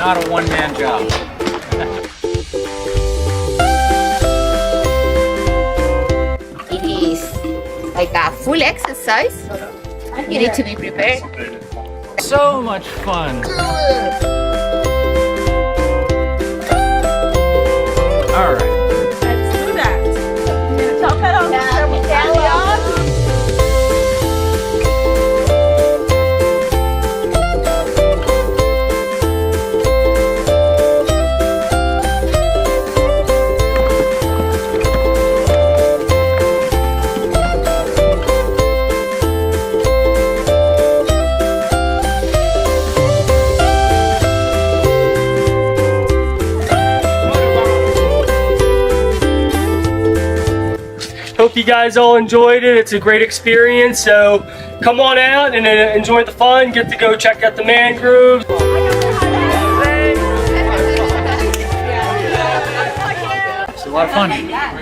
not a one-man job. It is like a full exercise. You need to be prepared. So much fun. All right. Let's do that. Top it on. Hope you guys all enjoyed it. It's a great experience. So come on out and enjoy the fun. Get to go check out the mangroves. It's a lot of fun. Yeah.